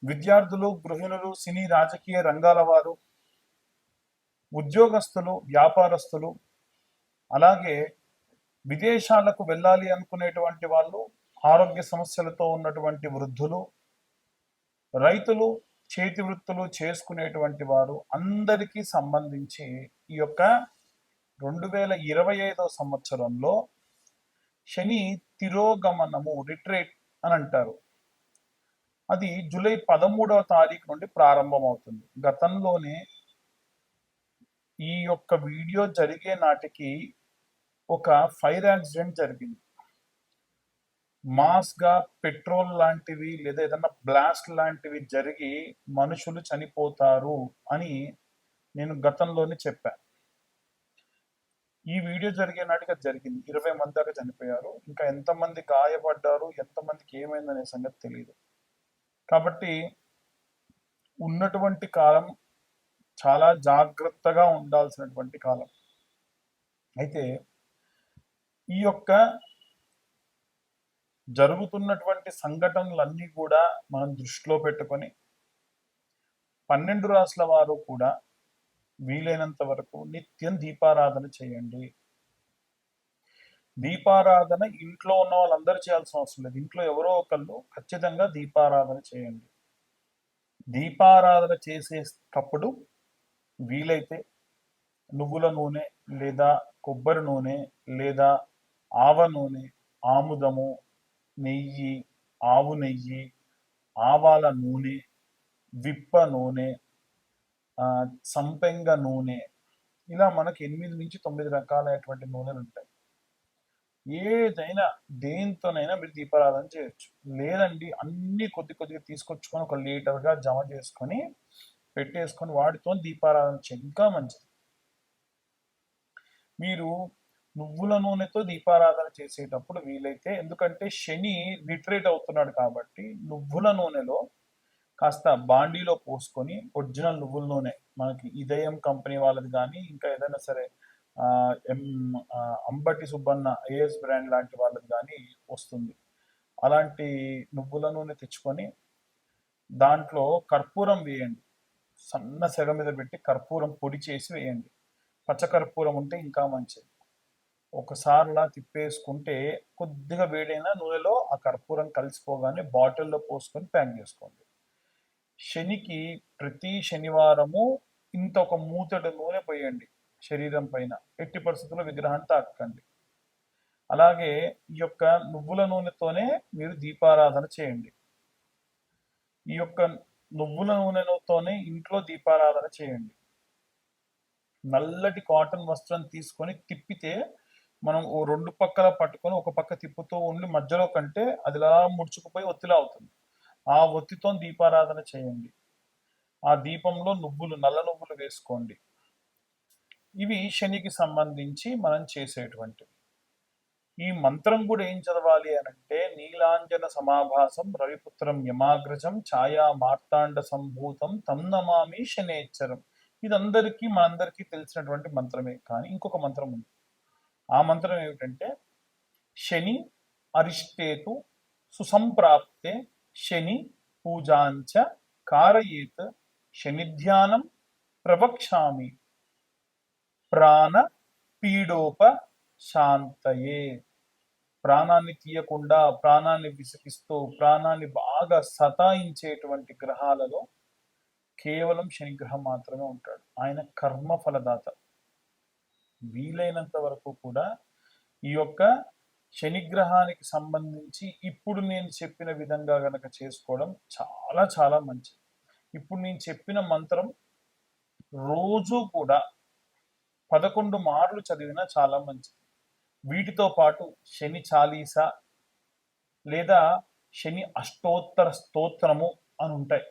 విద్యార్థులు, గృహిణులు, సినీ రాజకీయ రంగాల వారు, ఉద్యోగస్తులు, వ్యాపారస్తులు, అలాగే విదేశాలకు వెళ్ళాలి అనుకునేటువంటి వాళ్ళు, ఆరోగ్య సమస్యలతో ఉన్నటువంటి వృద్ధులు, రైతులు, చేతి వృత్తులు చేసుకునేటువంటి వారు అందరికీ సంబంధించి ఈ యొక్క 2025 సంవత్సరంలో శని తిరోగమనము రిట్రేట్ అని అంటారు. అది జూలై 13వ తారీఖు నుండి ప్రారంభమవుతుంది. గతంలోనే ఈ యొక్క వీడియో జరిగే నాటికి ఒక ఫైర్ యాక్సిడెంట్ జరిగింది. మాస్గా పెట్రోల్ లాంటివి లేదా ఏదన్నా బ్లాస్ట్ లాంటివి జరిగి మనుషులు చనిపోతారు అని నేను గతంలోనే చెప్పాను. ఈ వీడియో జరిగే నాటికి అది జరిగింది. 20 మంది దాకా చనిపోయారు. ఇంకా ఎంతమంది గాయపడ్డారు, ఎంతమందికి ఏమైందనే సంగతి తెలియదు. కాబట్టి ఉన్నటువంటి కాలం చాలా జాగ్రత్తగా ఉండాల్సినటువంటి కాలం. అయితే ఈ యొక్క జరుగుతున్నటువంటి సంఘటనలన్నీ కూడా మనం దృష్టిలో పెట్టుకొని 12 రాసుల వారు కూడా వీలైనంత వరకు నిత్యం దీపారాధన చేయండి. దీపారాధన ఇంట్లో ఉన్న వాళ్ళందరూ చేయాల్సిన అవసరం లేదు. ఇంట్లో ఎవరో ఒకళ్ళు ఖచ్చితంగా దీపారాధన చేయండి. దీపారాధన చేసేటప్పుడు వీలైతే నువ్వుల నూనె లేదా కొబ్బరి నూనె లేదా ఆవ నూనె, ఆముదము, నెయ్యి, ఆవు నెయ్యి, ఆవాల నూనె, విప్ప నూనె, సంపెంగ నూనె, ఇలా మనకి 8 నుంచి 9 రకాలైనటువంటి నూనెలు ఉంటాయి. ఏదైనా దేంతోనైనా మీరు దీపారాధన చేయొచ్చు. లేదండి అన్ని కొద్ది కొద్దిగా తీసుకొచ్చుకొని ఒక లీటర్గా జమ చేసుకొని పెట్టేసుకొని వాటితో దీపారాధన చేయండి, ఇంకా మంచిది. మీరు నువ్వుల నూనెతో దీపారాధన చేసేటప్పుడు వీలైతే, ఎందుకంటే శని రిట్రేట్ అవుతున్నాడు కాబట్టి నువ్వుల నూనెలో కాస్త బాండీలో పోసుకొని ఒరిజినల్ నువ్వుల నూనె మనకి ఇదయం కంపెనీ వాళ్ళది కానీ ఇంకా ఏదైనా సరే అంబటి సుబ్బన్న ఏఎస్ బ్రాండ్ లాంటి వాళ్ళది కానీ వస్తుంది. అలాంటి నువ్వుల నూనె తెచ్చుకొని దాంట్లో కర్పూరం వేయండి. సన్న సెగ మీద పెట్టి కర్పూరం పొడి చేసి వేయండి. పచ్చకర్పూరం ఉంటే ఇంకా మంచిది. ఒకసారిలా తిప్పేసుకుంటే కొద్దిగా వేడైన నూనెలో ఆ కర్పూరం కలిసిపోగానే బాటిల్లో పోసుకొని ప్యాక్ చేసుకోండి. శనికి ప్రతి శనివారము ఇంత ఒక మూతడు నూనె పోయండి శరీరం పైన. ఎట్టి పరిస్థితుల్లో విగ్రహాన్ని తాకండి. అలాగే ఈ యొక్క నువ్వుల నూనెతోనే మీరు దీపారాధన చేయండి. ఈ యొక్క నువ్వుల నూనెతోనే ఇంట్లో దీపారాధన చేయండి. నల్లటి కాటన్ వస్త్రం తీసుకొని తిప్పితే మనం ఓ 2 పక్కల పట్టుకొని ఒక పక్క తిప్పుతూ ఉండి మధ్యలో కంటే అదిలా ముడుచుకుపోయి ఒత్తిలా అవుతుంది. ఆ ఒత్తితో దీపారాధన చేయండి. ఆ దీపంలో నువ్వులు, నల్ల నువ్వులు వేసుకోండి. ఇవి శనికి సంబంధించి మనం చేసేటువంటివి. ఈ మంత్రం కూడా ఏం చదవాలి అనంటే, నీలాంజన సమాభాసం రవిపుత్రం యమాగ్రజం ఛాయా మార్తాండ సంభూతం తం నమామి శనేశ్వరం. ఇదందరికీ మనందరికీ తెలిసినటువంటి మంత్రమే. కానీ ఇంకొక మంత్రం ఉంది. ఆ మంత్రం ఏమిటంటే, శని అరిష్టేతు సుసంప్రాప్తే శని పూజాంచ కారయేత్ శనిధ్యానం ప్రవక్ష్యామి ప్రాణ పీడోప శాంతయే. ప్రాణాన్ని తీయకుండా, ప్రాణాన్ని విసిగిస్తూ, ప్రాణాన్ని బాగా సతాయించేటువంటి గ్రహాలలో కేవలం శనిగ్రహం మాత్రమే ఉంటాడు. ఆయన కర్మ ఫలదాత. వీలైనంత వరకు కూడా ఈ యొక్క శనిగ్రహానికి సంబంధించి ఇప్పుడు నేను చెప్పిన విధంగా గనక చేసుకోవడం చాలా చాలా మంచిది. ఇప్పుడు నేను చెప్పిన మంత్రం రోజు కూడా 11 మార్లు చదివినా చాలా మంచిది. వీటితో పాటు శని చాలీసా లేదా శని అష్టోత్తర స్తోత్రము అని ఉంటాయి.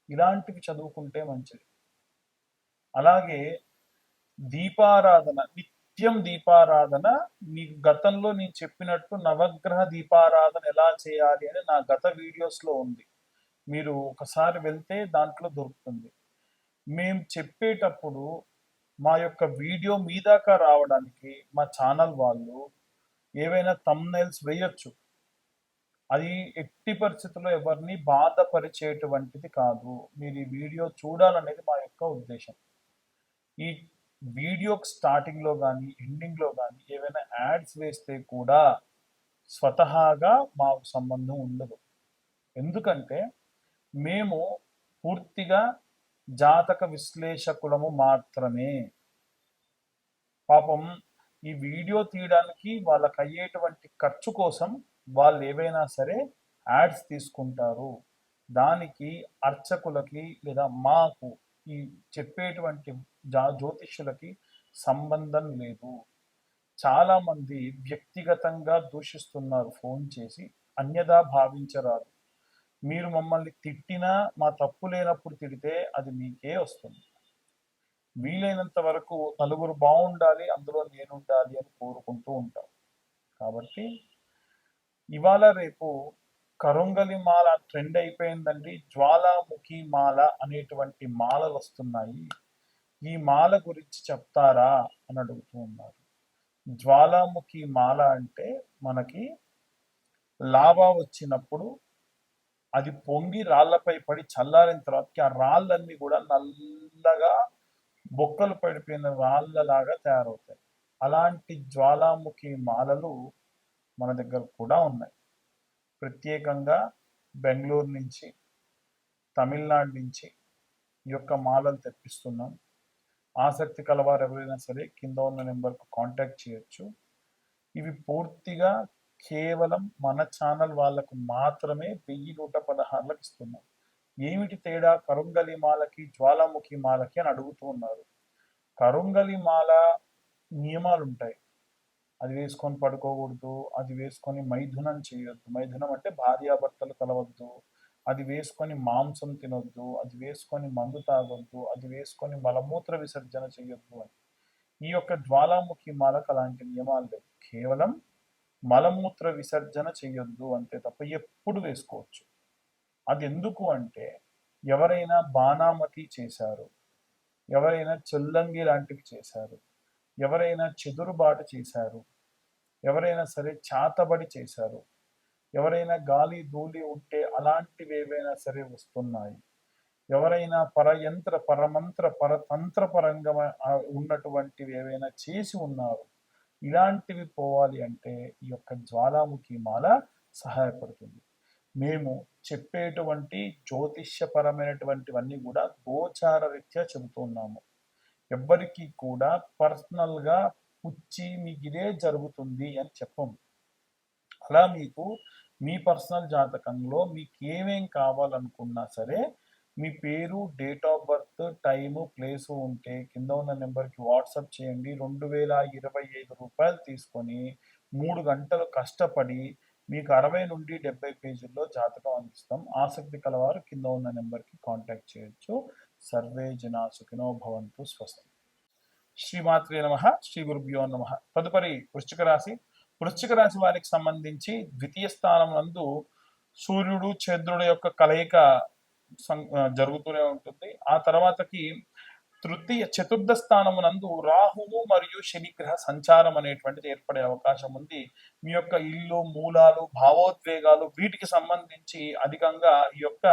ఇలాంటివి చదువుకుంటే మంచిది. అలాగే దీపారాధన, నిత్యం దీపారాధన. మీకు గతంలో నేను చెప్పినట్టు నవగ్రహ దీపారాధన ఎలా చేయాలి అని నా గత వీడియోస్లో ఉంది. మీరు ఒకసారి వెళ్తే దాంట్లో దొరుకుతుంది. మేము చెప్పేటప్పుడు మా యొక్క వీడియో మీ దాకా రావడానికి మా ఛానల్ వాళ్ళు ఏవైనా థంబ్నైల్స్ వేయొచ్చు. అది ఎట్టి పరిస్థితుల్లో ఎవరిని బాధపరిచేటువంటిది కాదు. మీరు ఈ వీడియో చూడాలనేది మా యొక్క ఉద్దేశం. ఈ వీడియోకి స్టార్టింగ్‌లో గాని, ఎండింగ్‌లో గాని ఏవైనా యాడ్స్ వేస్తే కూడా స్వతహాగా మాకు సంబంధం ఉండదు. ఎందుకంటే మేము పూర్తిగా జాతక విశ్లేషకులము మాత్రమే. పాపం ఈ వీడియో తీయడానికి వాళ్ళకయ్యేటువంటి ఖర్చు కోసం వాళ్ళేవైనా సరే యాడ్స్ తీసుకుంటారు. దానికి అర్చకులకి లేదా మాకు ఈ చెప్పేటువంటి జ్యోతిష్యులకి సంబంధం లేదు. చాలామంది వ్యక్తిగతంగా దూషిస్తున్నారు ఫోన్ చేసి. అన్యథా భావించరాదు. మీరు మమ్మల్ని తిట్టినా మా తప్పు లేనప్పుడు తిడితే అది మీకే వస్తుంది. వీలైనంత వరకు నలుగురు బాగుండాలి, అందులో నేనుండాలి అని కోరుకుంటూ ఉంటాం. కాబట్టి ఇవాళ రేపు కరుంగలి మాల ట్రెండ్ అయిపోయిందండి. జ్వాలాముఖి మాల అనేటువంటి మాలలు వస్తున్నాయి. ఈ మాల గురించి చెప్తారా అని అడుగుతూ ఉన్నారు. జ్వాలాముఖి మాల అంటే మనకి లావా వచ్చినప్పుడు అది పొంగి రాళ్లపై పడి చల్లారిన తర్వాతకి ఆ రాళ్ళన్నీ కూడా నల్లగా బొక్కలు పడిపోయిన రాళ్ళలాగా తయారవుతాయి. అలాంటి జ్వాలాముఖి మాలలు మన దగ్గర కూడా ఉన్నాయి. ప్రత్యేకంగా బెంగళూరు నుంచి, తమిళనాడు నుంచి ఈ యొక్క మాలలు తెప్పిస్తున్నాం. ఆసక్తి కలవారు ఎవరైనా సరే కింద ఉన్న నెంబర్కు కాంటాక్ట్ చేయొచ్చు. ఇవి పూర్తిగా కేవలం మన ఛానల్ వాళ్ళకు మాత్రమే 1116లకు ఇస్తున్నాం. ఏమిటి తేడా కరుంగలి మాలకి జ్వాలాముఖి మాలకి అని అడుగుతూ ఉన్నారు. కరుంగలి మాల నియమాలు ఉంటాయి. అది వేసుకొని పడుకోకూడదు, అది వేసుకొని మైథునం చేయొద్దు. మైథునం అంటే భార్యాభర్తలు కలవద్దు. అది వేసుకొని మాంసం తినొద్దు, అది వేసుకొని మందు తాగొద్దు, అది వేసుకొని మలమూత్ర విసర్జన చేయొద్దు అని. ఈ యొక్క జ్వాలాముఖి మాలకు అలాంటి నియమాలు లేవు. కేవలం మలమూత్ర విసర్జన చేయొద్దు అంతే తప్ప ఎప్పుడు వేసుకోవచ్చు. అది ఎందుకు అంటే ఎవరైనా బాణామతి చేశారు, ఎవరైనా చెల్లంగి లాంటివి చేశారు, ఎవరైనా చెదురుబాటు చేశారు, ఎవరైనా సరే చాతబడి చేశారు, ఎవరైనా గాలి ధూళి ఉంటే అలాంటివి ఏవైనా సరే వస్తున్నాయి, ఎవరైనా పరయంత్ర పరమంత్ర పరతంత్ర పరంగా ఉన్నటువంటివి ఏవైనా చేసి ఉన్నారు, ఇలాంటివి పోవాలి అంటే ఈ యొక్క జ్వాలాముఖి మాల సహాయపడుతుంది. మేము చెప్పేటువంటి జ్యోతిష్యపరమైనటువంటివన్నీ కూడా గోచార రీత్యా చెబుతున్నాము. ఎవ్వరికి కూడా పర్సనల్గా పుచ్చి మీకు ఇదే జరుగుతుంది అని చెప్పము. అలా మీకు మీ పర్సనల్ జాతకంలో మీకు ఏమేం కావాలనుకున్నా సరే మీ పేరు, date of birth, time, place ఉంటే కింద ఉన్న నెంబర్కి వాట్సాప్ చేయండి. 2025 రూపాయలు తీసుకొని 3 గంటలు కష్టపడి మీకు 60 నుండి 70 పేజీల్లో జాతకం అందిస్తాం. ఆసక్తి కలవారు కింద ఉన్న నెంబర్కి కాంటాక్ట్ చేయొచ్చు. సర్వే జనా సుఖినో భవంతు. స్వస్తి. శ్రీమాత్రే నమః. శ్రీ గురుభ్యో నమః. తదుపరి వృశ్చిక రాశి. వృశ్చిక రాశి వారికి సంబంధించి ద్వితీయ స్థానం నందు సూర్యుడు చంద్రుడు యొక్క కలయిక జరుగుతూనే ఉంటుంది. ఆ తర్వాతకి చతుర్థ స్థానము నందు రాహువు మరియు శనిగ్రహ సంచారం అనేటువంటిది ఏర్పడే అవకాశం ఉంది. మీ యొక్క ఇల్లు, మూలాలు, భావోద్వేగాలు వీటికి సంబంధించి అధికంగా ఈ యొక్క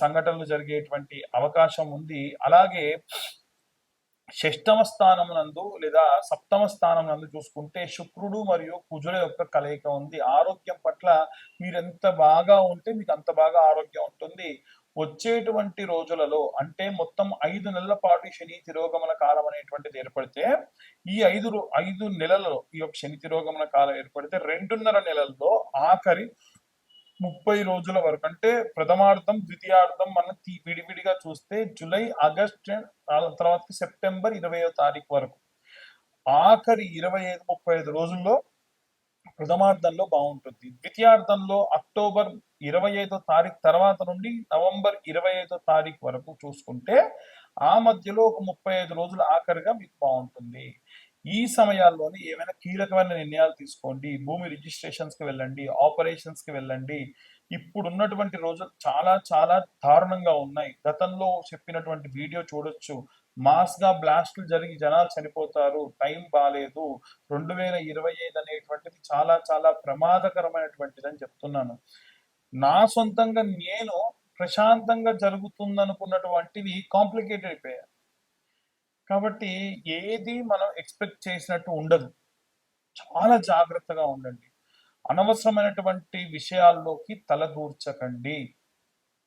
సంఘటనలు జరిగేటువంటి అవకాశం ఉంది. అలాగే షష్టమ స్థానమునందు లేదా సప్తమ స్థానం నందు చూసుకుంటే శుక్రుడు మరియు కుజుల యొక్క కలయిక ఉంది. ఆరోగ్యం పట్ల మీరు ఎంత బాగా ఉంటే మీకు అంత బాగా ఆరోగ్యం ఉంటుంది. వచ్చేటువంటి రోజులలో అంటే మొత్తం 5 నెలల పాటు శని తిరోగమన కాలం అనేటువంటిది ఏర్పడితే ఈ 5 నెలలలో ఈ యొక్క శని తిరోగమన కాలం ఏర్పడితే 2.5 నెలల్లో ఆఖరి 30 రోజుల వరకు అంటే ప్రథమార్థం, ద్వితీయార్థం మనం విడివిడిగా చూస్తే జూలై, ఆగస్ట్ తర్వాత సెప్టెంబర్ 20వ తారీఖు వరకు ఆఖరి 25-35 రోజుల్లో ప్రథమార్థంలో బాగుంటుంది. ద్వితీయార్థంలో అక్టోబర్ 25వ తారీఖు తర్వాత నుండి నవంబర్ 25వ తారీఖు వరకు చూసుకుంటే ఆ మధ్యలో ఒక 35 రోజులు ఆఖరిగా మీకు బాగుంటుంది. ఈ సమయాల్లోనే ఏమైనా కీలకమైన నిర్ణయాలు తీసుకోండి. భూమి రిజిస్ట్రేషన్స్కి వెళ్ళండి, ఆపరేషన్స్కి వెళ్ళండి. ఇప్పుడున్నటువంటి రోజులు చాలా చాలా దారుణంగా ఉన్నాయి. గతంలో చెప్పినటువంటి వీడియో చూడొచ్చు. మాస్‌గా బ్లాస్టులు జరిగి జనాలు చనిపోతారు. టైం బాలేదు. 2025 అనేటువంటిది చాలా చాలా ప్రమాదకరమైనటువంటిదని చెప్తున్నాను. నా సొంతంగా నేను ప్రశాంతంగా జరుగుతుందనుకున్నటువంటివి కాంప్లికేటెడ్ అయిపోయాయి. కాబట్టి ఏది మనం ఎక్స్‌పెక్ట్ చేసినట్టు ఉండదు. చాలా జాగ్రత్తగా ఉండండి. అనవసరమైనటువంటి విషయాల్లోకి తలదూర్చకండి.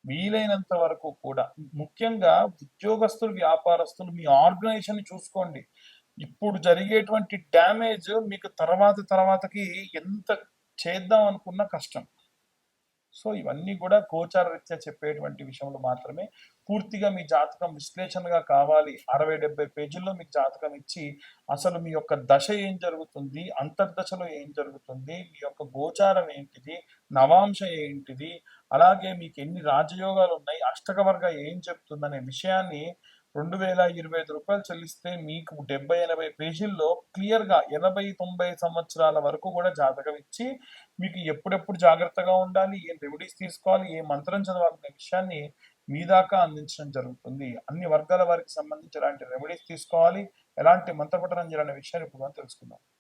వీలైనంత వరకు కూడా ముఖ్యంగా ఉద్యోగస్తులు, వ్యాపారస్తులు మీ ఆర్గనైజేషన్‌ని చూసుకోండి. ఇప్పుడు జరిగేటువంటి డ్యామేజ్ మీకు తర్వాతకి ఎంత చేద్దాం అనుకున్నా కష్టం. సో, ఇవన్నీ కూడా గోచారరీత్యా చెప్పేటువంటి విషయంలో మాత్రమే. పూర్తిగా మీ జాతకం విశ్లేషణగా కావాలి. 60, 70 పేజీల్లో మీకు జాతకం ఇచ్చి, అసలు మీ యొక్క దశ ఏం జరుగుతుంది? అంతర్దశలో ఏం జరుగుతుంది? మీ యొక్క గోచారం ఏంటిది? నవాంశ ఏంటిది? అలాగే మీకు ఎన్ని రాజయోగాలున్నాయి? అష్టక వర్గ ఏం చెప్తుందనే విషయాన్ని రూ. 2025 చెల్లిస్తే మీకు 70, 80 పేజీల్లో క్లియర్‌గా 80, 90 సంవత్సరాల వరకు కూడా జాతకం ఇచ్చి, మీకు ఎప్పుడెప్పుడు జాగ్రత్తగా ఉండాలి, ఏం రెమెడీస్ తీసుకోవాలి, ఏ మంత్రం చదవాలనే విషయాన్ని మీ దాకా అందించడం జరుగుతుంది. అన్ని వర్గాల వారికి సంబంధించి ఎలాంటి రెమెడీస్ తీసుకోవాలి, ఎలాంటి మంత్రపఠనం చేయాలనే విషయాన్ని ఇప్పుడు మనం తెలుసుకుందాం.